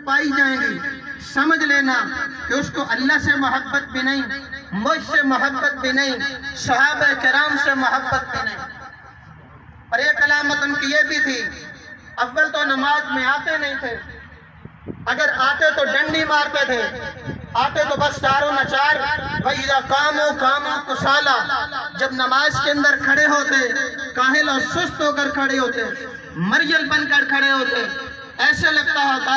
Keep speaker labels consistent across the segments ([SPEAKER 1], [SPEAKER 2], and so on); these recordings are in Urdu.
[SPEAKER 1] پائی جائیں گی، سمجھ لینا کہ اس کو اللہ سے محبت بھی نہیں، مجھ سے محبت بھی نہیں، صحابہ کرام سے محبت بھی نہیں۔ اور ایک علامت ان کی یہ بھی تھی، اول تو نماز میں آتے نہیں تھے، اگر آتے تو ڈنڈی مارتے تھے، آتے تو بس چاروں نچار، وَإِذَا قَامُوا قَامُوا كُسَالَىٰ، جب نماز کے اندر کھڑے ہوتے کاہل اور سست ہو کر کھڑے ہوتے، مریل بن کر کھڑے ہوتے، ایسے لگتا ہوتا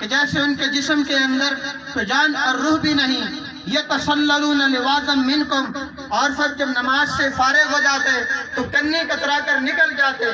[SPEAKER 1] کہ جیسے ان کے جسم کے اندر تو جان اور روح بھی نہیں۔ يَتَصَلَّلُونَ لِوَاظًا مِّنْكُمْ، اور پھر جب نماز سے فارغ ہو جاتے تو کنی کترا کر نکل جاتے،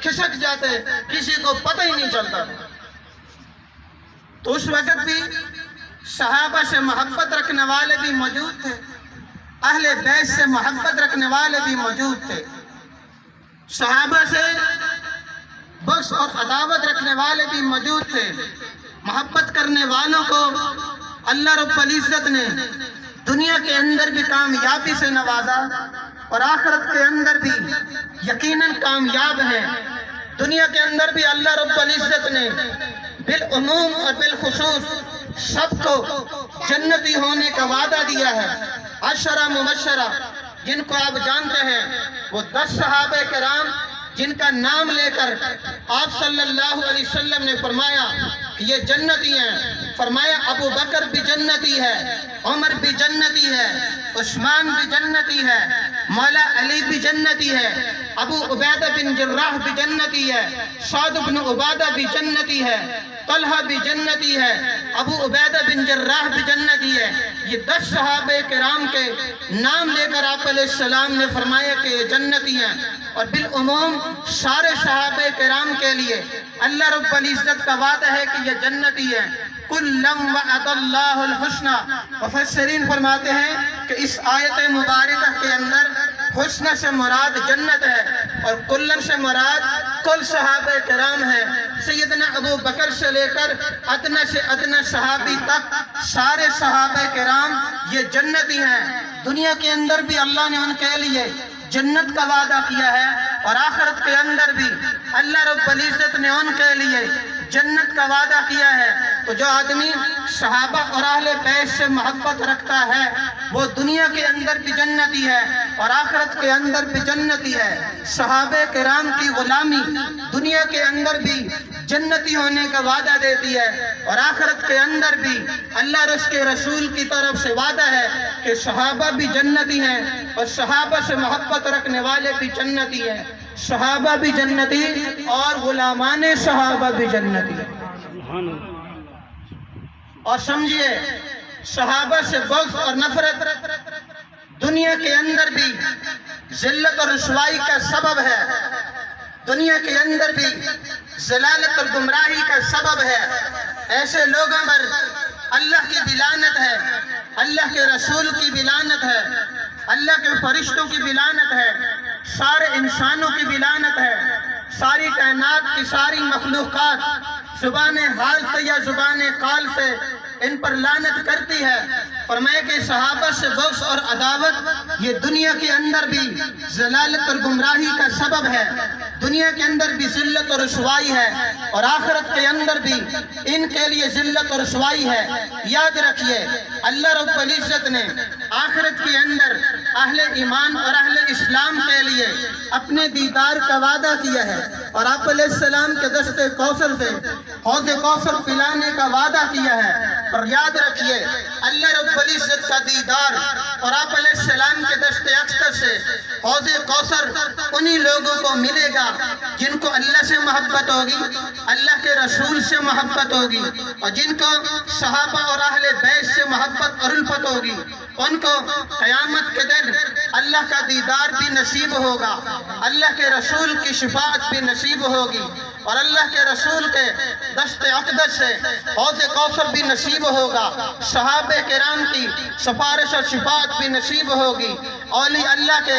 [SPEAKER 1] کھسک جاتے، کسی کو پتہ ہی نہیں چلتا۔ تو اس وقت بھی صحابہ سے محبت رکھنے والے بھی موجود تھے، اہل بیت سے محبت رکھنے والے بھی موجود تھے، صحابہ سے بغض اور عداوت رکھنے والے بھی موجود تھے۔ محبت کرنے والوں کو اللہ رب العزت نے دنیا کے اندر بھی کامیابی سے نوازا اور آخرت کے اندر بھی یقیناً کامیاب ہیں۔ دنیا کے اندر بھی اللہ رب العزت نے بالعموم اور بالخصوص سب کو جنتی ہونے کا وعدہ دیا ہے۔ عشرہ مبشرہ جن کو آپ جانتے ہیں، وہ 10 صحابہ کرام جن کا نام لے کر آپ صلی اللہ علیہ وسلم نے فرمایا کہ یہ جنتی ہیں۔ فرمایا ابو بکر بھی جنتی ہے، عمر بھی جنتی ہے، عثمان بھی جنتی ہے، مولا علی بھی جنتی ہے، ابو عبیدہ بن جراح بھی جنتی ہے، سعد بن عبادہ بھی جنتی ہے، طلحہ بھی جنتی ہے، ابو عبیدہ بن جراح بھی جنتی ہے۔ یہ 10 صحابہ کرام کے نام لے کر آپ علیہ السلام نے فرمایا کہ یہ جنتی ہیں، اور بالعموم سارے صحابہ کرام کے لیے اللہ رب العزت کا وعدہ ہے کہ یہ جنتی ہیں۔ کُلًّا وَعَدَ اللَّهُ الْحُسْنَى، مفسرین فرماتے ہیں کہ اس آیت مبارکہ کے اندر حسن سے مراد جنت ہے اور کلن سے مراد کل صحابہ کرام ہے۔ سیدنا ابو بکر سے لے کر ادنی سے ادنی صحابی تک سارے صحابہ کرام یہ جنتی ہیں۔ دنیا کے اندر بھی اللہ نے ان کے لیے جنت کا وعدہ کیا ہے اور آخرت کے اندر بھی اللہ رب العزت نے ان کے لیے جنت کا وعدہ کیا ہے۔ تو جو آدمی صحابہ اور اہل بیت سے محبت رکھتا ہے وہ دنیا کے اندر بھی جنتی ہے اور آخرت کے اندر بھی جنتی ہے۔ صحابہ کرام کی غلامی دنیا کے اندر بھی جنتی ہونے کا وعدہ دیتی ہے اور آخرت کے اندر بھی اللہ کے رسول کی طرف سے وعدہ ہے کہ صحابہ بھی جنتی ہیں اور صحابہ سے محبت رکھنے والے بھی جنتی ہیں۔ صحابہ بھی جنتی اور غلامان صحابہ بھی جنتی ہیں۔ اور سمجھئے صحابہ سے بغض اور نفرت دنیا کے اندر بھی ذلت اور رسوائی کا سبب ہے، دنیا کے اندر بھی ضلالت اور گمراہی کا سبب ہے۔ ایسے لوگوں پر اللہ کی بھی لعنت ہے، اللہ کے رسول کی بھی لعنت ہے، اللہ کے فرشتوں کی بھی لعنت ہے، سارے انسانوں کی بھی لعنت ہے، ساری کائنات کی ساری مخلوقات زبان حال سے یا زبان قال سے ان پر لعنت کرتی ہے۔ فرمایا کہ صحابہ سے بغض اور عداوت یہ دنیا کے اندر بھی ضلالت اور گمراہی کا سبب ہے، دنیا کے اندر بھی ذلت اور رسوائی ہے اور آخرت کے اندر بھی ان کے لیے ذلت اور رسوائی ہے۔ یاد رکھیے اللہ رب العزت نے آخرت کے اندر اہل ایمان اور اہل اسلام کے لیے اپنے دیدار کا وعدہ کیا ہے اور آپ علیہ السلام کے دست کوثر سے حوض کوثر پلانے کا وعدہ کیا ہے۔ اور یاد رکھیے اللہ رب العزت کا دیدار اور آپ علیہ السلام کے دست اقدس سے حوض کوثر انہی لوگوں کو ملے گا جن کو اللہ سے محبت ہوگی، اللہ کے رسول سے محبت ہوگی، اور جن کو صحابہ اور اہل بیت سے محبت اور الفت ہوگی ان کو قیامت کے دن اللہ کا دیدار بھی نصیب ہوگا، اللہ کے رسول کی شفاعت بھی نصیب ہوگی اور اللہ کے رسول کے دست اقدس سے حوض کوثر بھی نصیب ہوگا، صحابہ کرام کی سفارش اور شفاعت بھی نصیب ہوگی۔ اولیاء اللہ کے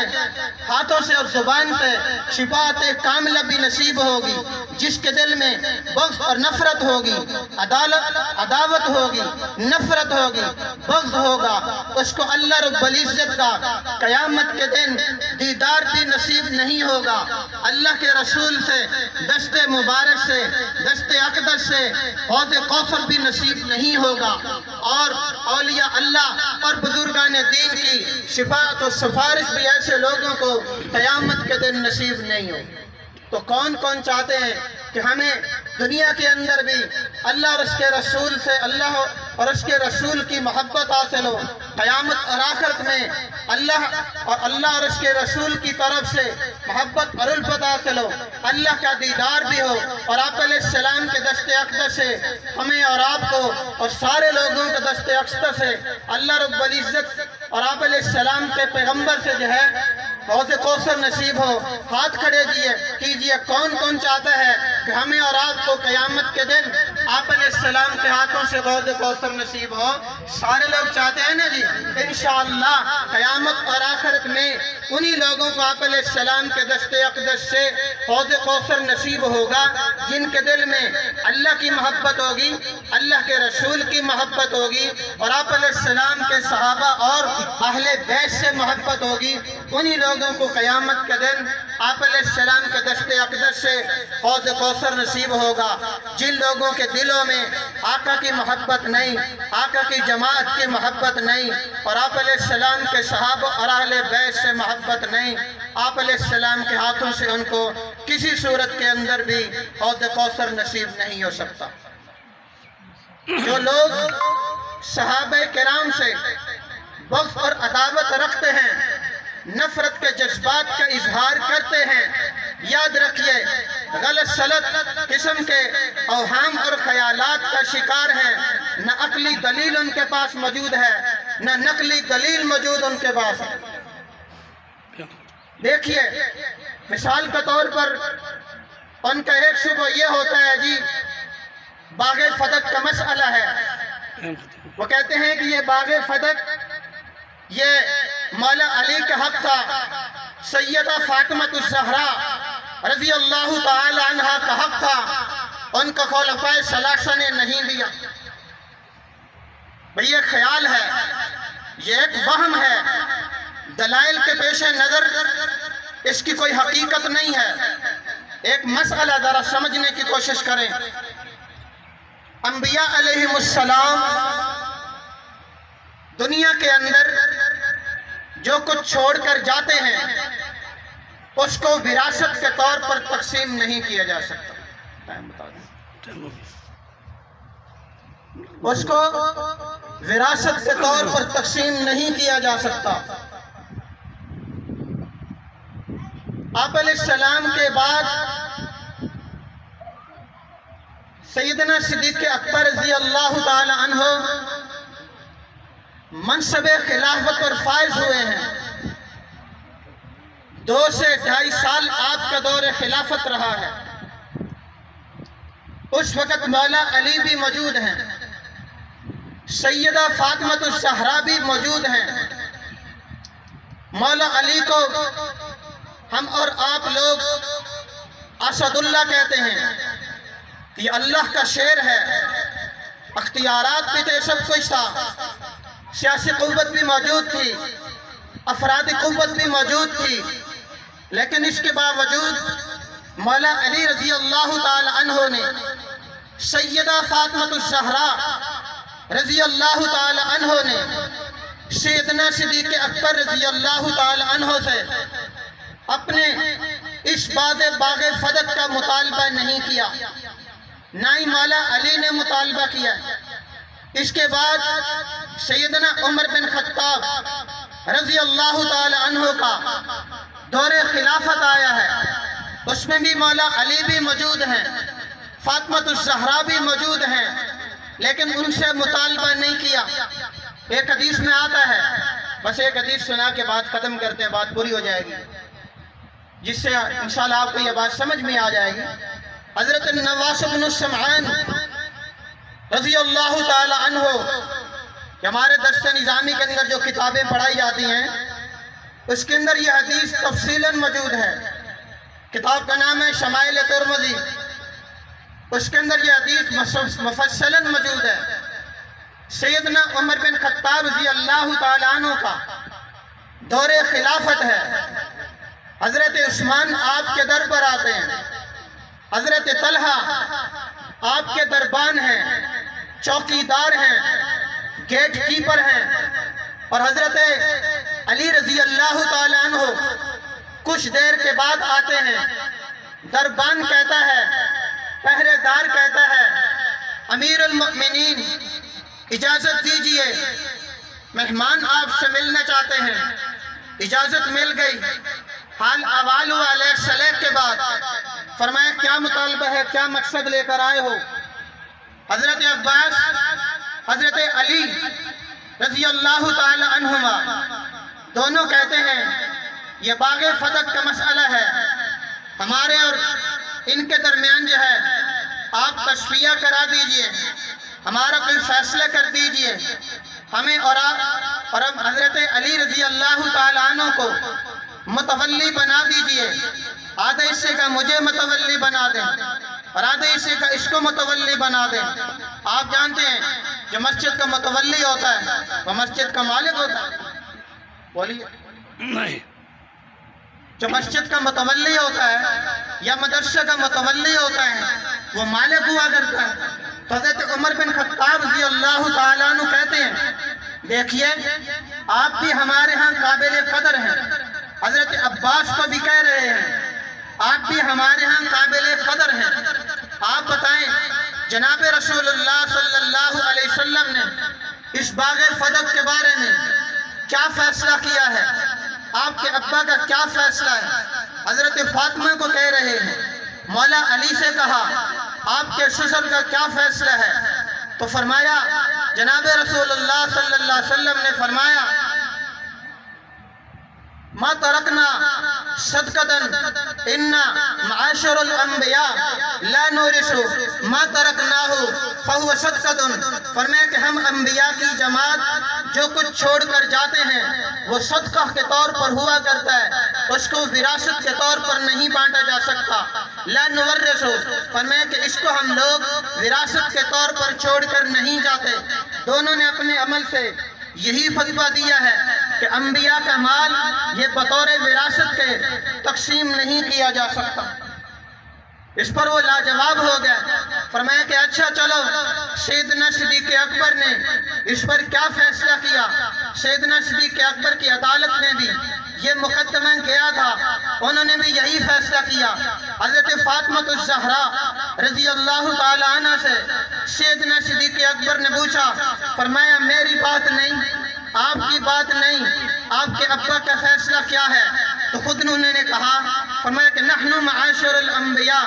[SPEAKER 1] ہاتھوں سے اور زبان سے شفاعت کاملہ بھی نصیب ہوگی. جس کے دل میں بغض اور نفرت ہوگی، عداوت ہوگی، نفرت ہوگی، بغض ہوگا، اس کو اللہ رب العزت کا قیامت کے دن دیدار بھی نصیب نہیں ہوگا. اللہ کے رسول سے، دست مبارک سے، دست اقدس سے حوض کوثر بھی نصیب نہیں ہوگا. اور اولیاء اللہ اور بزرگان دین کی شفاعت و سفارش بھی ایسے لوگوں کو قیامت کے دن نصیب نہیں ہو. تو کون کون چاہتے ہیں کہ ہمیں دنیا کے اندر بھی اللہ اور اس کے رسول سے، اللہ اور اس کے رسول کی محبت حاصل ہو، قیامت اور آخرت میں اللہ اور اس کے رسول کی طرف سے محبت اور الفت حاصل ہو، اللہ کا دیدار بھی ہو، اور آپ علیہ السلام کے دست اقدس سے ہمیں اور آپ کو اور سارے لوگوں کے دست اقدس سے اللہ رب العزت اور آپ علیہ السلام کے پیغمبر سے جو ہے حوض کوثر نصیب ہو. ہاتھ کھڑے کیجئے کون کون چاہتا ہے کہ ہمیں اور آپ کو قیامت کے دن آپ علیہ السلام کے ہاتھوں سے حوض کوثر نصیب ہو. سارے لوگ چاہتے ہیں نا جی. انشاءاللہ قیامت اور آخرت میں انہی لوگوں کو آپ علیہ السلام کے دست اقدس سے حوض کوثر نصیب ہوگا جن کے دل میں اللہ کی محبت ہوگی، اللہ کے رسول کی محبت ہوگی، اور آپ علیہ السلام کے صحابہ اور اہل بیت سے محبت ہوگی. انہی لوگوں کو قیامت کے دن آپ علیہ السلام کے دست اقدس سے حوض کوثر نصیب ہوگا. جن لوگوں کے دلوں میں آقا کی محبت نہیں، آقا کی جماعت کی محبت نہیں، اور آپ علیہ السلام کے صحابہ اور اہل بیت سے محبت نہیں، آپ علیہ السلام کے ہاتھوں سے ان کو کسی صورت کے اندر بھی حوض کوثر نصیب نہیں ہو سکتا. جو لوگ صحابہ کرام سے بغض اور عداوت رکھتے ہیں، نفرت کے جذبات کا اظہار کرتے ہیں، یاد رکھیے غلط سلط قسم کے اوہام اور خیالات کا شکار ہیں. نہ عقلی دلیل ان کے پاس موجود ہے، نہ نقلی دلیل موجود ان کے پاس ہے. دیکھیے مثال کے طور پر ان کا ایک شبہ یہ ہوتا ہے جی باغ فدق کا مسئلہ ہے. وہ کہتے ہیں کہ یہ باغ فدق یہ مولا علی کا حق تھا، سیدہ فاطمہ الزہرا رضی اللہ تعالی عنہ کا حق تھا، ان کو خلفائے ثلاثہ نے نہیں دیا. بھئی یہ خیال ہے، یہ ایک وہم ہے، دلائل کے پیش نظر اس کی کوئی حقیقت نہیں ہے. ایک مسئلہ ذرا سمجھنے کی کوشش کریں. انبیاء علیہم السلام دنیا کے اندر جو کچھ چھوڑ کر جاتے ہیں اس کو وراثت کے طور پر تقسیم نہیں کیا جا سکتا. اس کو وراثت کے طور پر تقسیم نہیں کیا جا سکتا. آپ علیہ السلام کے بعد سیدنا صدیق اکبر رضی اللہ تعالی عنہ منصب خلافت پر فائز ہوئے ہیں. 2 سے 2.5 سال آپ کا دور خلافت رہا ہے. اس وقت مولا علی بھی موجود ہیں، سیدہ فاطمہ الزہرا بھی موجود ہیں. مولا علی کو ہم اور آپ لوگ اسد اللہ کہتے ہیں. یہ اللہ کا شیر ہے، اختیارات بھی تھے، سب کچھ تھا، سیاسی قوت بھی موجود تھی، افرادی قوت بھی موجود تھی، لیکن اس کے باوجود مولا علی رضی اللہ تعالی عنہ نے سیدہ فاطمہ الزہرا رضی اللہ تعالی عنہ نے سیدنا صدیق اکبر رضی اللہ تعالی عنہ سے اپنے اس باغ فدق کا مطالبہ نہیں کیا، نہ ہی مولا علی نے مطالبہ کیا. اس کے بعد سیدنا عمر بن خطاب رضی اللہ تعالی عنہ کا دور خلافت آیا ہے. اس میں بھی مولا علی بھی موجود ہیں، فاطمہ الزہرا بھی موجود ہیں، لیکن ان سے مطالبہ نہیں کیا. ایک حدیث میں آتا ہے، بس ایک حدیث سنا کے بات ختم کرتے ہیں، بات پوری ہو جائے گی، جس سے انشاءاللہ آپ کو یہ بات سمجھ میں آ جائے گی. حضرت نواس بن سمعان رضی اللہ تعالی عنہ، ہمارے درس نظامی کے اندر جو کتابیں پڑھائی جاتی ہیں اس کے اندر یہ حدیث تفصیلاً موجود ہے. کتاب کا نام ہے شمائل ترمذی. اس کے اندر یہ حدیث مفصلاً موجود ہے. سیدنا عمر بن خطاب رضی اللہ تعالیٰ عنہ کا دور خلافت ہے. حضرت عثمان آپ کے در پر آتے ہیں. حضرت طلحہ آپ کے دربان ہیں, چوکیدار ہیں, گیٹ کیپر ہیں. اور حضرت علی رضی اللہ تعالیٰ عنہ کچھ دیر کے بعد آتے ہیں. دربان کہتا ہے, پہرے دار کہتا ہے, امیر المؤمنین اجازت دیجئے, مہمان آپ سے ملنا چاہتے ہیں. اجازت مل گئی. حال احوال علیہ السلام کے بعد فرمایا کیا مطالبہ ہے, کیا مقصد لے کر آئے ہو؟ حضرت عباس, حضرت علی رضی اللہ تعالی عنہما دونوں کہتے ہیں یہ باغ فتح کا مسئلہ ہے, ہمارے اور ان کے درمیان جو ہے آپ تصفیہ کرا دیجئے, ہمارا کوئی فیصلہ کر دیجئے. ہمیں اور ہم حضرت علی رضی اللہ تعالی عنہ کو متولی بنا دیجئے. آدھے حصے کا مجھے متولی بنا دیں اور آدھے حصے کا اس کو متولی بنا دیں. آپ جانتے ہیں جو مسجد کا متولی ہوتا ہے وہ مسجد کا مالک ہوتا ہے. بولیے نہیں. جو مسجد کا متولی ہوتا ہے یا مدرسہ کا متولی ہوتا ہے وہ مالک ہوا کرتا ہے. حضرت عمر بن خطاب رضی اللہ تعالیٰ عنہ کہتے ہیں دیکھیے آپ بھی ہمارے ہاں قابل قدر ہیں. حضرت عباس کو بھی کہہ رہے ہیں آپ بھی ہمارے ہاں قابل قدر ہیں. آپ بتائیں جناب رسول اللہ صلی اللہ علیہ وسلم نے اس باغ فتح کے بارے میں کیا فیصلہ کیا ہے؟ آپ کے ابا کا کیا فیصلہ ہے؟ حضرت فاطمہ کو کہہ رہے ہیں. مولا علی سے کہا آپ کے سسر کا کیا فیصلہ ہے؟ تو فرمایا جناب رسول اللہ صلی اللہ علیہ وسلم نے فرمایا ما ترکنا صدقة ان معاشر الانبیاء لا نورث ما ترکناہ فہو صدقة. فرمایا کہ ہم انبیاء کی جماعت جو کچھ چھوڑ کر جاتے ہیں وہ صدقہ کے طور پر ہوا کرتا ہے, اس کو وراثت کے طور پر نہیں بانٹا جا سکتا. لا نورث, فرمایا کہ اس کو ہم لوگ وراثت کے طور پر چھوڑ کر نہیں جاتے. دونوں نے اپنے عمل سے یہی فتویٰ دیا ہے کہ انبیاء کا مال یہ بطور وراثت کے تقسیم نہیں کیا جا سکتا. اس پر وہ لاجواب ہو گئے. فرمایا کہ اچھا چلو. سیدنا صدیق اکبر نے اس پر کیا فیصلہ کیا؟ سیدنا صدیق اکبر کی عدالت میں بھی یہ مقدمہ گیا تھا, انہوں نے بھی یہی فیصلہ کیا. حضرت فاطمہ الزہرا رضی اللہ تعالی عنہ سے سیدنا صدیق اکبر نے پوچھا, فرمایا میری بات نہیں, آپ کی بات نہیں, آپ کے ابا کا فیصلہ کیا ہے؟ تو خود انہوں نے کہا, فرمایا کہ نحن معاشر الانبیاء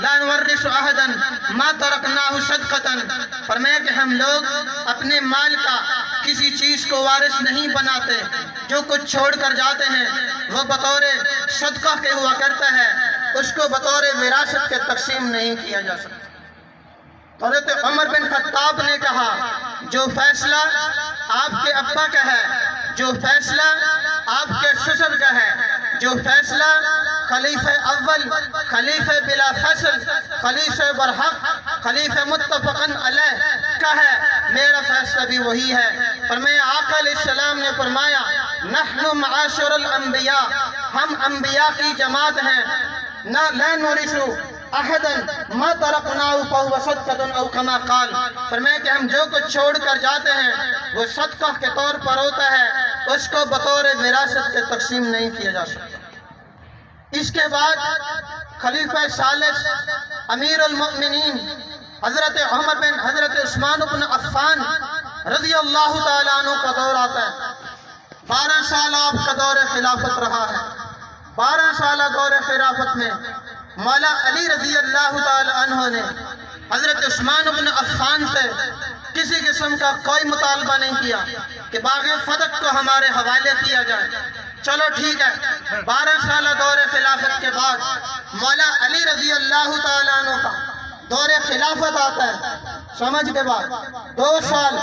[SPEAKER 1] لا نورث احدا ما ترکناہ صدقة. فرمایا کہ ہم لوگ اپنے مال کا کسی چیز کو وارث نہیں بناتے, جو کچھ چھوڑ کر جاتے ہیں وہ بطور صدقہ کے ہوا کرتا ہے, اس کو بطور وراثت کے تقسیم نہیں کیا جا سکتا. حضرت عمر بن خطاب نے کہا جو فیصلہ آپ کے ابا کا ہے, جو فیصلہ آپ کے سسر کا ہے, جو فیصلہ خلیفہ اول, خلیفہ بلا فصل, خلیفہ برحق, خلیفہ متفقن علیہ کا ہے, میرا فیصلہ بھی وہی ہے. فرمایا آقا علیہ السلام نے فرمایا نحن معاشر الانبیاء, ہم انبیاء کی جماعت ہیں, لا نورث احدا ما ترکناہ فہو صدقة او کما قال. فرمایا کہ ہم جو کچھ چھوڑ کر جاتے ہیں وہ صدقہ کے طور پر ہوتا ہے, اس کو بطور وراثت کے تقسیم نہیں کیا جا سکتا. اس کے بعد خلیفہ ثالث امیر المؤمنین حضرت عثمان بن عفان رضی اللہ تعالیٰ عنہ کا دور آتا ہے. 12 سال آپ کا دور خلافت رہا ہے. 12 سالہ دور خلافت میں مولا علی رضی اللہ تعالیٰ عنہ نے حضرت عثمان بن عفان سے کسی قسم کا کوئی مطالبہ نہیں کیا کہ باغ فتح کو ہمارے حوالے کیا جائے. چلو ٹھیک ہے. 12 سالہ دور خلافت کے بعد مولا علی رضی اللہ تعالیٰ عنہ کا دور خلافت آتا ہے. سمجھ کے بعد 2 سال